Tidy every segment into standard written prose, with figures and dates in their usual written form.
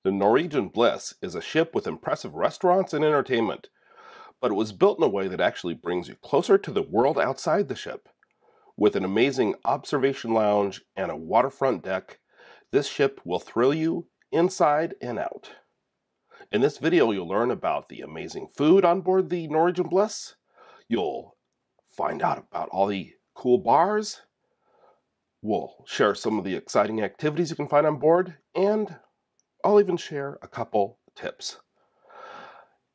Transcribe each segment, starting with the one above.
The Norwegian Bliss is a ship with impressive restaurants and entertainment, but it was built in a way that actually brings you closer to the world outside the ship. With an amazing observation lounge and a waterfront deck, this ship will thrill you inside and out. In this video, you'll learn about the amazing food on board the Norwegian Bliss. You'll find out about all the cool bars. We'll share some of the exciting activities you can find on board, and I'll even share a couple tips.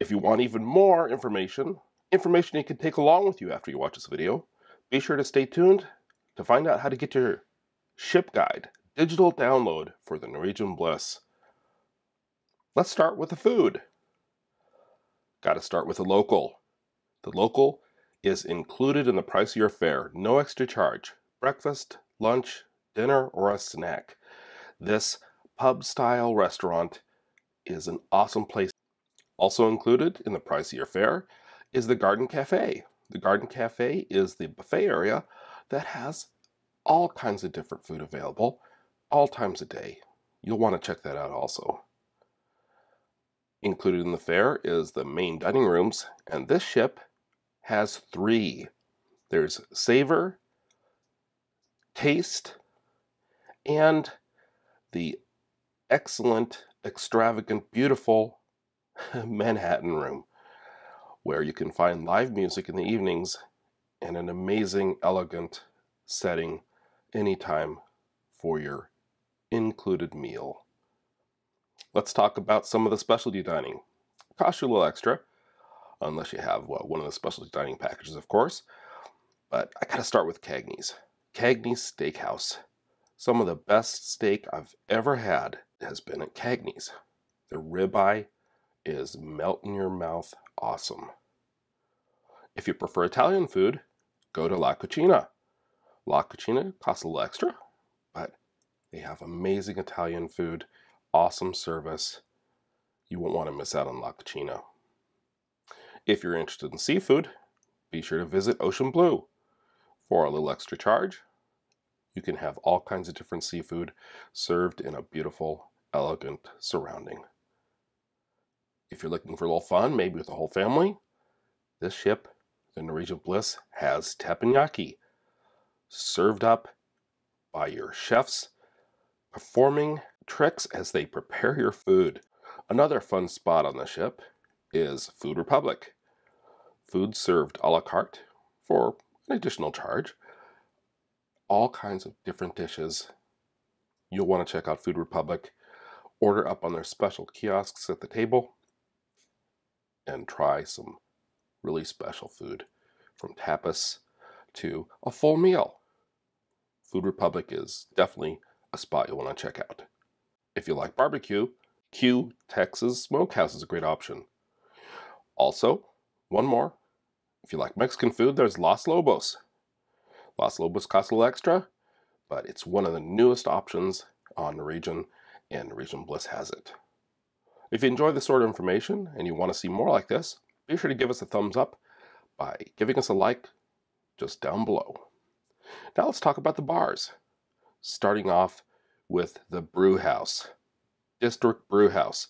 If you want even more information you can take along with you after you watch this video, be sure to stay tuned to find out how to get your ship guide digital download for the Norwegian Bliss. Let's start with the food. Got to start with the local. The local is included in the price of your fare, no extra charge. Breakfast, lunch, dinner, or a snack. This pub-style restaurant is an awesome place. Also included in the price of your fare is the Garden Cafe. The Garden Cafe is the buffet area that has all kinds of different food available all times a day. You'll want to check that out also. Included in the fare is the main dining rooms, and this ship has 3. There's Savor, Taste, and the excellent, extravagant, beautiful Manhattan room, where you can find live music in the evenings and an amazing, elegant setting anytime for your included meal. Let's talk about some of the specialty dining. It costs you a little extra, unless you have one of the specialty dining packages, of course. But I gotta start with Cagney's. Cagney's Steakhouse. Some of the best steak I've ever had has been at Cagney's. The ribeye is melt in your mouth awesome. If you prefer Italian food, go to La Cucina. La Cucina costs a little extra, but they have amazing Italian food, awesome service. You won't want to miss out on La Cucina. If you're interested in seafood, be sure to visit Ocean Blue. For a little extra charge, you can have all kinds of different seafood served in a beautiful, elegant surrounding. If you're looking for a little fun, maybe with the whole family, this ship, the Norwegian Bliss, has teppanyaki, served up by your chefs, performing tricks as they prepare your food. Another fun spot on the ship is Food Republic. Food served a la carte for an additional charge. All kinds of different dishes. You'll want to check out Food Republic. Order up on their special kiosks at the table and try some really special food, from tapas to a full meal. Food Republic is definitely a spot you'll want to check out. If you like barbecue, Q Texas Smokehouse is a great option. Also, one more. If you like Mexican food, there's Los Lobos. Los Lobos costs a little extra, but it's one of the newest options on Norwegian, and Norwegian Bliss has it. If you enjoy this sort of information and you want to see more like this, be sure to give us a thumbs up by giving us a like just down below. Now let's talk about the bars. Starting off with the Brew House. District Brew House.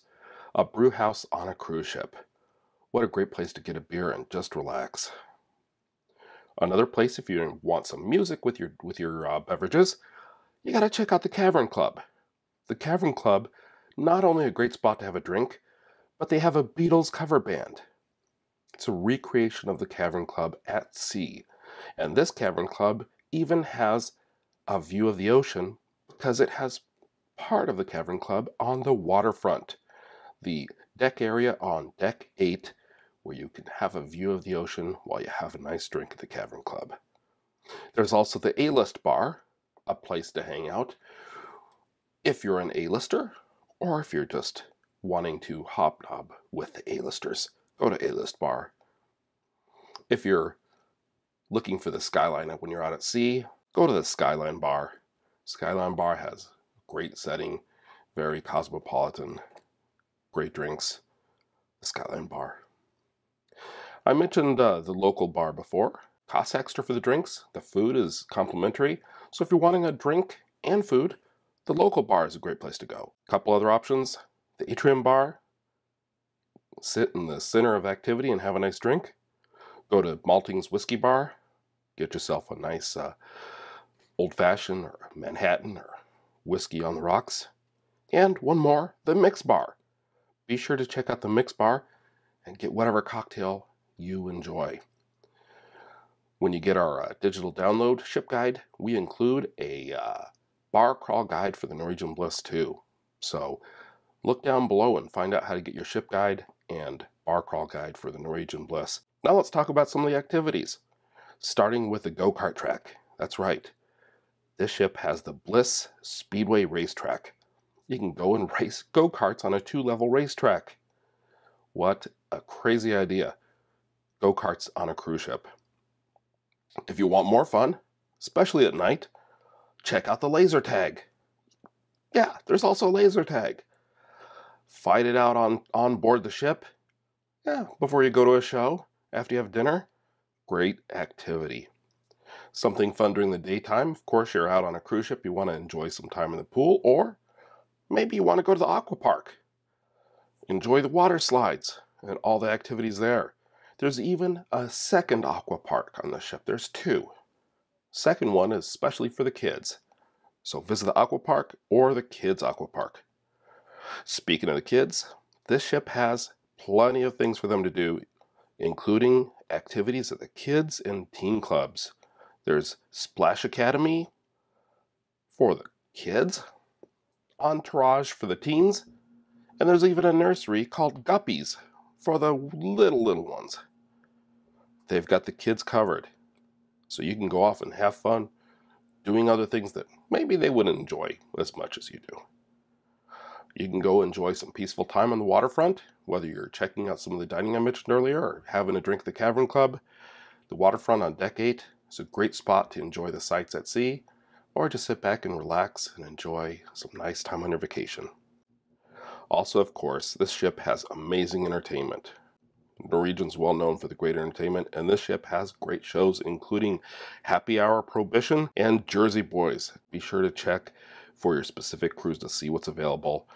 A brew house on a cruise ship. What a great place to get a beer and just relax. Another place, if you want some music with your beverages, you gotta check out the Cavern Club. The Cavern Club, not only a great spot to have a drink, but they have a Beatles cover band. It's a recreation of the Cavern Club at sea. And this Cavern Club even has a view of the ocean because it has part of the Cavern Club on the waterfront. The deck area on deck 8, where you can have a view of the ocean while you have a nice drink at the Cavern Club. There's also the A-List Bar, a place to hang out if you're an A-lister, or if you're just wanting to hobnob with the A-listers. Go to A-List Bar. If you're looking for the skyline when you're out at sea, go to the Skyline Bar. Skyline Bar has great setting, very cosmopolitan, great drinks. The Skyline Bar. I mentioned the local bar before. Costs extra for the drinks. The food is complimentary. So if you're wanting a drink and food, the local bar is a great place to go. A couple other options. the atrium bar, sit in the center of activity and have a nice drink. Go to Malting's Whiskey Bar, get yourself a nice old-fashioned or Manhattan or whiskey on the rocks. And one more, the Mix Bar. Be sure to check out the Mix Bar and get whatever cocktail you enjoy. When you get our digital download ship guide, we include a bar crawl guide for the Norwegian Bliss too. So look down below and find out how to get your ship guide and bar crawl guide for the Norwegian Bliss. Now let's talk about some of the activities, starting with the go-kart track. That's right. This ship has the Bliss Speedway Racetrack. You can go and race go-karts on a 2-level racetrack. What a crazy idea. Go-karts on a cruise ship. If you want more fun, especially at night, check out the laser tag. Yeah, there's also laser tag. Fight it out on board the ship. Yeah, before you go to a show, after you have dinner. Great activity. Something fun during the daytime. Of course, you're out on a cruise ship. You want to enjoy some time in the pool, or maybe you want to go to the aqua park. Enjoy the water slides and all the activities there. There's even a second aqua park on the ship. There's 2. Second one is especially for the kids. So visit the aqua park or the kids' aqua park. Speaking of the kids, this ship has plenty of things for them to do, including activities at the kids and teen clubs. There's Splash Academy for the kids, Entourage for the teens, and there's even a nursery called Guppies for the little ones. They've got the kids covered, so you can go off and have fun doing other things that maybe they wouldn't enjoy as much as you do. You can go enjoy some peaceful time on the waterfront, whether you're checking out some of the dining I mentioned earlier or having a drink at the Cavern Club. The waterfront on Deck 8 is a great spot to enjoy the sights at sea, or just sit back and relax and enjoy some nice time on your vacation. Also, of course, this ship has amazing entertainment. Norwegian's well known for the great entertainment, and this ship has great shows including Happy Hour Prohibition and Jersey Boys. Be sure to check for your specific cruise to see what's available.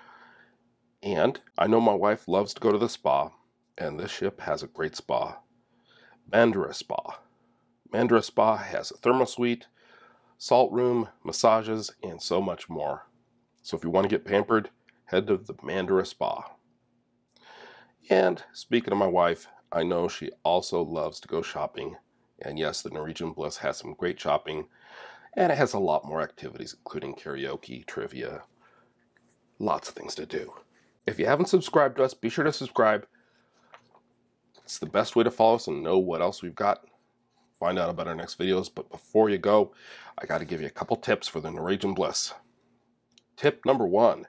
And I know my wife loves to go to the spa, and this ship has a great spa. Mandara Spa. Mandara Spa has a thermal suite, salt room, massages, and so much more. So if you want to get pampered, head to the Mandara Spa. And speaking of my wife, I know she also loves to go shopping. And yes, the Norwegian Bliss has some great shopping, and it has a lot more activities, including karaoke, trivia, lots of things to do. If you haven't subscribed to us, be sure to subscribe. It's the best way to follow us and know what else we've got. Find out about our next videos. But before you go, I got to give you a couple tips for the Norwegian Bliss. Tip number 1.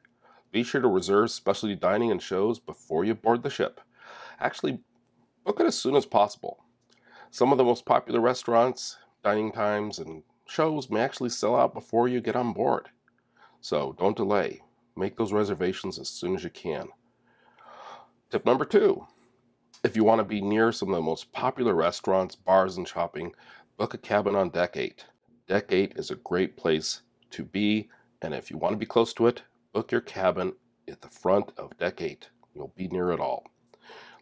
Be sure to reserve specialty dining and shows before you board the ship. Actually, book it as soon as possible. Some of the most popular restaurants, dining times, and shows may actually sell out before you get on board. So don't delay. Make those reservations as soon as you can. Tip number 2. If you want to be near some of the most popular restaurants, bars, and shopping, book a cabin on Deck 8. Deck 8 is a great place to be, and if you want to be close to it, book your cabin at the front of Deck 8. You'll be near it all.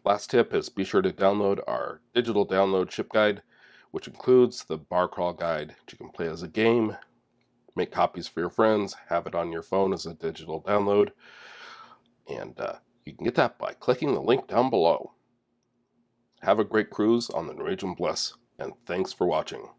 Last tip is be sure to download our digital download ship guide, which includes the bar crawl guide that you can play as a game, make copies for your friends, have it on your phone as a digital download, and you can get that by clicking the link down below. Have a great cruise on the Norwegian Bliss, and thanks for watching.